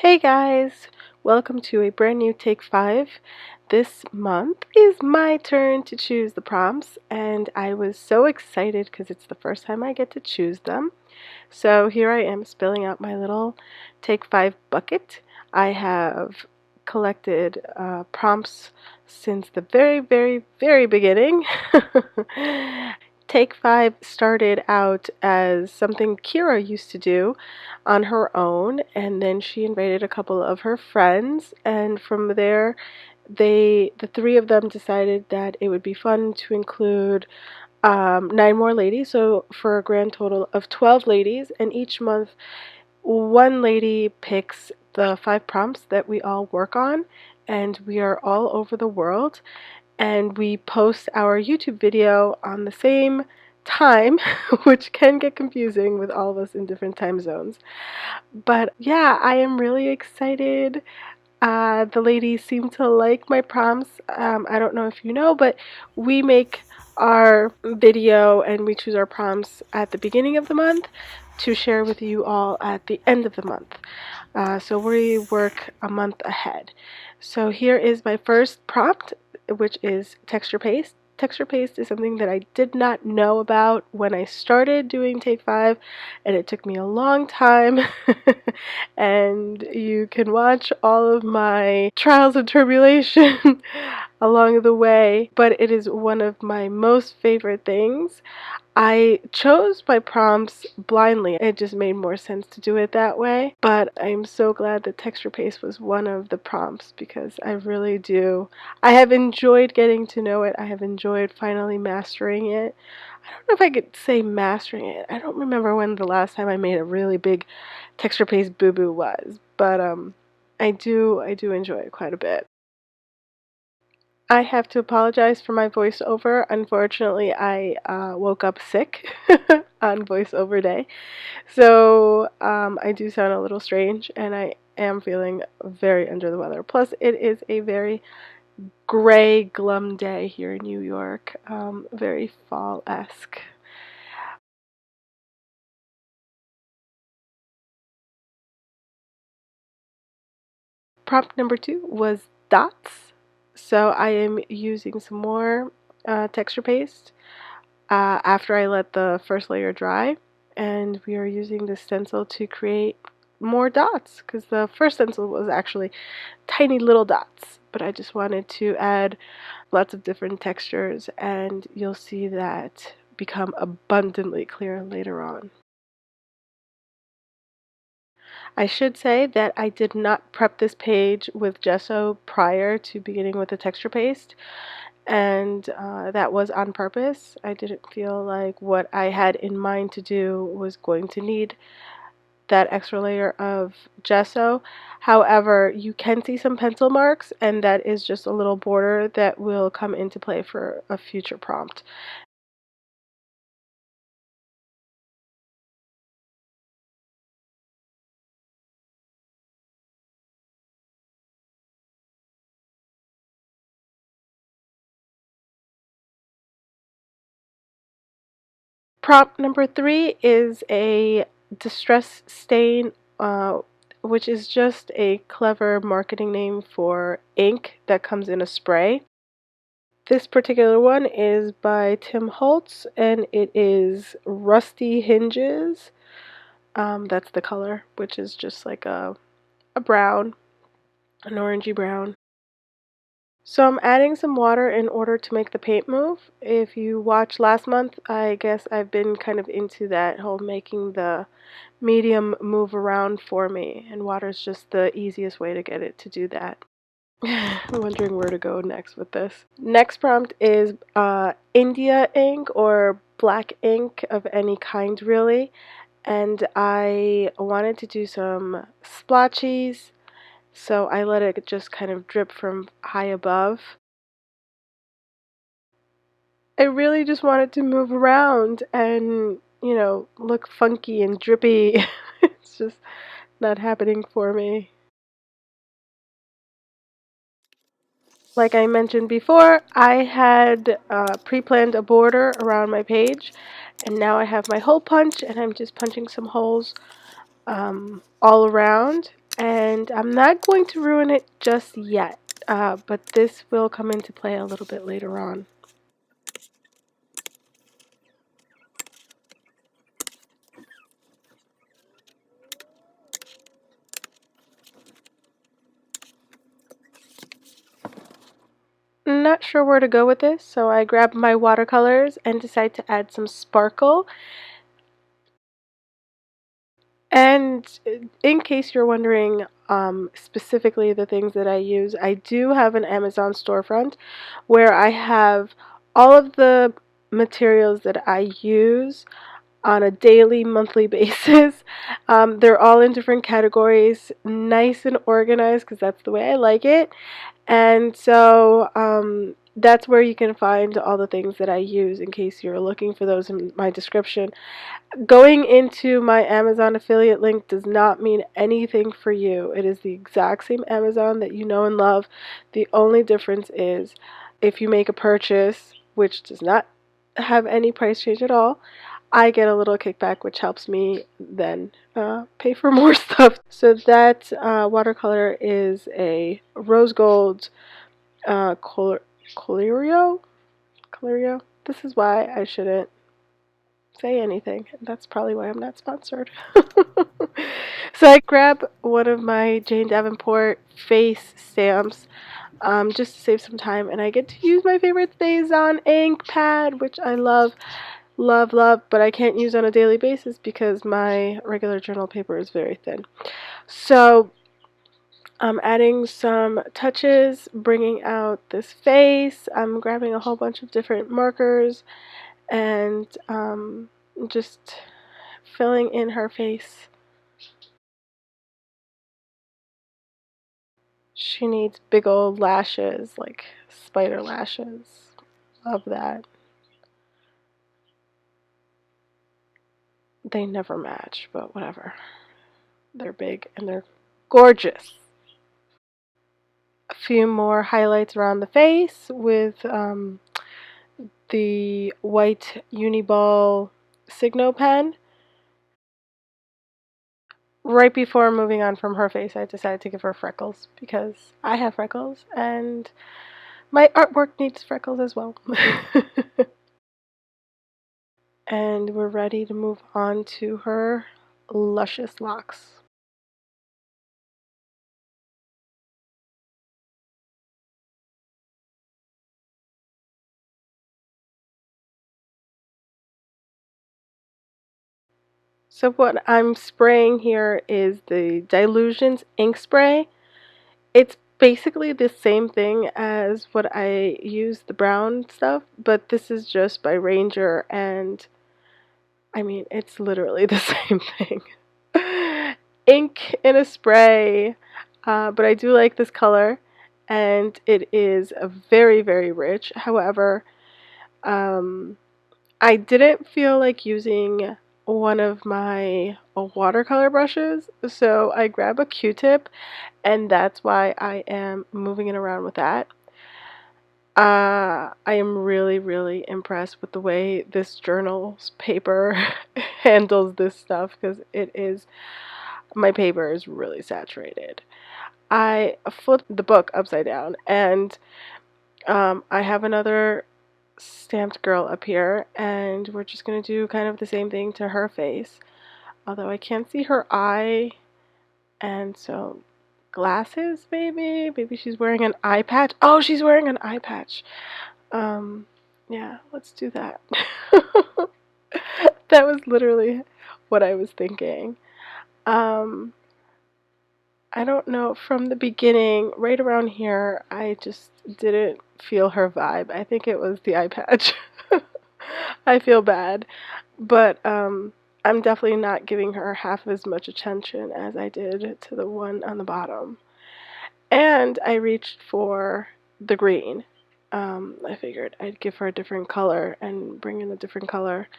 Hey guys, welcome to a brand new Take 5. This month is my turn to choose the prompts, and I was so excited because it's the first time I get to choose them. So here I am spilling out my little Take 5 bucket. I have collected prompts since the very beginning. Take 5 started out as something Kira used to do on her own, and then she invited a couple of her friends, and from there the three of them decided that it would be fun to include 9 more ladies, so for a grand total of 12 ladies, and each month one lady picks the 5 prompts that we all work on, and we are all over the world, and we post our YouTube video on the same time, which can get confusing with all of us in different time zones. But yeah, I am really excited. The ladies seem to like my prompts. I don't know if you know, but we make our video and we choose our prompts at the beginning of the month to share with you all at the end of the month. So we work a month ahead. So here is my first prompt, which is texture paste. Texture paste is something that I did not know about when I started doing Take 5, and it took me a long time. And you can watch all of my trials and tribulation along the way, but it is one of my most favorite things. I chose my prompts blindly. It just made more sense to do it that way. But I'm so glad that texture paste was one of the prompts because I really do. I have enjoyed getting to know it. I have enjoyed finally mastering it. I don't know if I could say mastering it. I don't remember when the last time I made a really big texture paste boo-boo was. But I do enjoy it quite a bit. I have to apologize for my voiceover. Unfortunately, I woke up sick on voiceover day. So I do sound a little strange, and I am feeling very under the weather. Plus, it is a very gray, glum day here in New York, very fall-esque. Prompt number 2 was dots. So I am using some more texture paste after I let the first layer dry, and we are using the stencil to create more dots because the first stencil was actually tiny little dots, but I just wanted to add lots of different textures, and you'll see that become abundantly clear later on. I should say that I did not prep this page with gesso prior to beginning with the texture paste, and that was on purpose. I didn't feel like what I had in mind to do was going to need that extra layer of gesso. However, you can see some pencil marks, and that is just a little border that will come into play for a future prompt. Prompt number 3 is a distress stain, which is just a clever marketing name for ink that comes in a spray. This particular one is by Tim Holtz, and it is Rusty Hinges. That's the color, which is just like a brown, an orangey brown. So I'm adding some water in order to make the paint move. If you watched last month, I guess I've been kind of into that whole making the medium move around for me, and water is just the easiest way to get it to do that. I'm wondering where to go next with this. Next prompt is India ink or black ink of any kind really, and I wanted to do some splotchies, so I let it just kind of drip from high above. I really just wanted to move around and, look funky and drippy. It's just not happening for me. Like I mentioned before, I had pre-planned a border around my page, and now I have my hole punch, and I'm just punching some holes all around. And I'm not going to ruin it just yet, but this will come into play a little bit later on. Not sure where to go with this, so I grabbed my watercolors and decided to add some sparkle. And in case you're wondering specifically the things that I use, I do have an Amazon storefront where I have all of the materials that I use on a daily, monthly basis. They're all in different categories, nice and organized because that's the way I like it. And so that's where you can find all the things that I use in case you're looking for those in my description. Going into my Amazon affiliate link does not mean anything for you. It is the exact same Amazon that you know and love. The only difference is if you make a purchase, which does not have any price change at all, I get a little kickback, which helps me then pay for more stuff. So that watercolor is a rose gold Colorio. Colorio. This is why I shouldn't say anything. That's probably why I'm not sponsored. So I grab one of my Jane Davenport face stamps just to save some time, and I get to use my favorite StazOn ink pad, which I love, love, love, but I can't use on a daily basis because my regular journal paper is very thin. So I'm adding some touches, bringing out this face. I'm grabbing a whole bunch of different markers and just filling in her face. She needs big old lashes, like spider lashes. Love that. They never match, but whatever. They're big and they're gorgeous. A few more highlights around the face with the white Uniball Signo pen. Right before moving on from her face, I decided to give her freckles because I have freckles and my artwork needs freckles as well. And we're ready to move on to her luscious locks. So what I'm spraying here is the Dilutions ink spray. It's basically the same thing as what I use the brown stuff, but this is just by Ranger, and I mean, it's literally the same thing. Ink in a spray, but I do like this color, and it is a very, very rich. However, I didn't feel like using one of my watercolor brushes, so I grab a Q-tip, and that's why I am moving it around with that. I am really, really impressed with the way this journal's paper handles this stuff because my paper is really saturated. I flipped the book upside down, and I have another stamped girl up here, and we're just going to do kind of the same thing to her face. Although I can't see her eye, and so glasses maybe? Maybe she's wearing an eye patch. Oh, she's wearing an eye patch. Yeah, let's do that. That was literally what I was thinking. Um, I don't know, from the beginning, right around here, I just didn't feel her vibe. I think it was the eye patch. I feel bad, but I'm definitely not giving her half as much attention as I did to the one on the bottom. And I reached for the green. I figured I'd give her a different color and bring in a different color.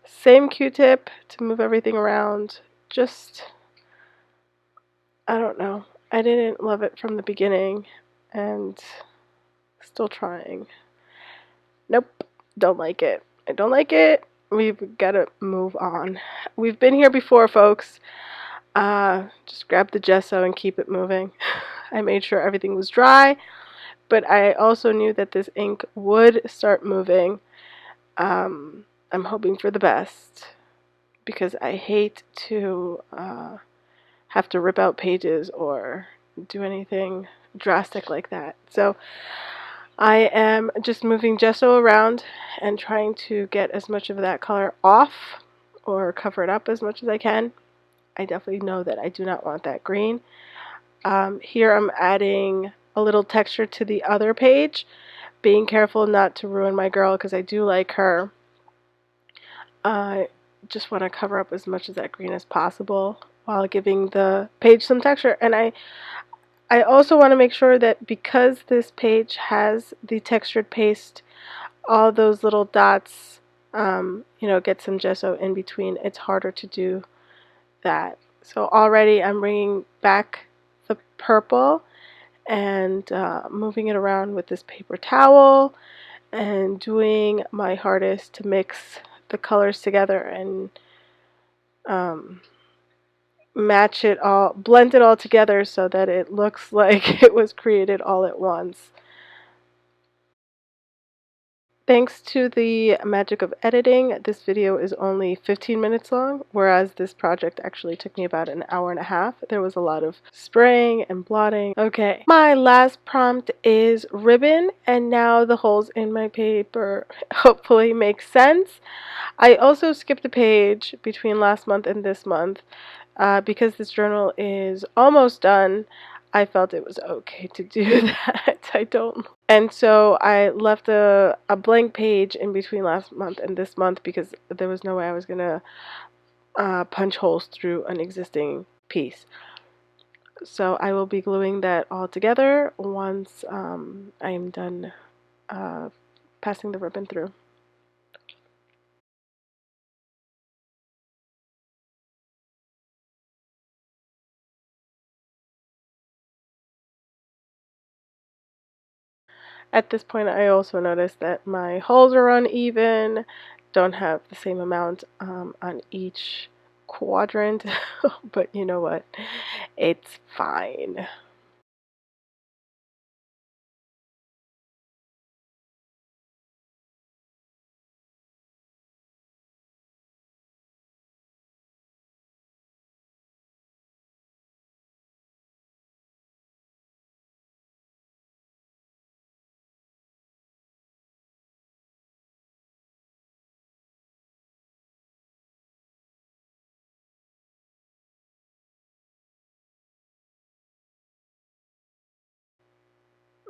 Same Q-tip to move everything around. Just, I don't know. I didn't love it from the beginning and still trying. Nope, don't like it. I don't like it. We've got to move on. We've been here before, folks. Just grab the gesso and keep it moving. I made sure everything was dry, but I also knew that this ink would start moving. I'm hoping for the best because I hate to have to rip out pages or do anything drastic like that. So I am just moving gesso around and trying to get as much of that color off or cover it up as much as I can. I definitely know that I do not want that green. Here I'm adding a little texture to the other page, being careful not to ruin my girl because I do like her. I just want to cover up as much of that green as possible while giving the page some texture. And I also want to make sure that because this page has the textured paste, all those little dots, get some gesso in between. It's harder to do that. So already I'm bringing back the purple and moving it around with this paper towel and doing my hardest to mix the colors together and um, match it all, blend it all together so that it looks like it was created all at once. Thanks to the magic of editing, this video is only 15 minutes long, whereas this project actually took me about an hour and a half. There was a lot of spraying and blotting. Okay, my last prompt is ribbon, and now the holes in my paper hopefully make sense. I also skipped a page between last month and this month. Because this journal is almost done, I felt it was okay to do that. I don't. And so I left a blank page in between last month and this month because there was no way I was going to punch holes through an existing piece. So I will be gluing that all together once I am done passing the ribbon through. At this point, I also noticed that my holes are uneven, don't have the same amount on each quadrant, but you know what? It's fine.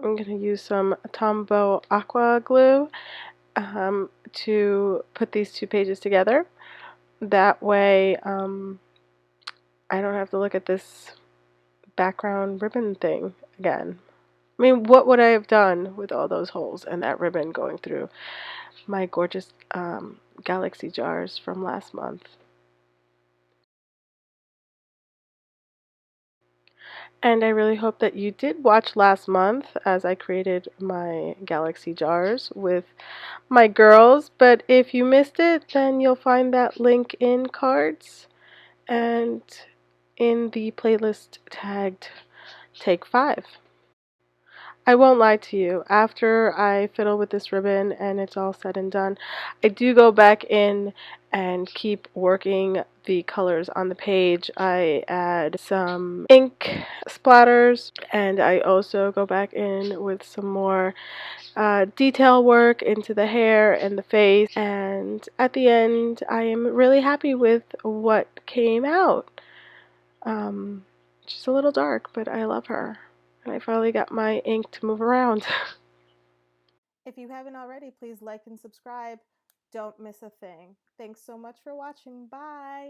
I'm going to use some Tombow Aqua glue to put these two pages together. That way I don't have to look at this background ribbon thing again. I mean, what would I have done with all those holes and that ribbon going through my gorgeous galaxy jars from last month? And I really hope that you did watch last month as I created my galaxy jars with my girls. But if you missed it, then you'll find that link in cards and in the playlist tagged Take 5. I won't lie to you, after I fiddle with this ribbon and it's all said and done, I do go back in and keep working the colors on the page. I add some ink splatters and I also go back in with some more detail work into the hair and the face, and at the end I am really happy with what came out. She's a little dark, but I love her. And I finally got my ink to move around. If you haven't already, please like and subscribe. Don't miss a thing. Thanks so much for watching. Bye!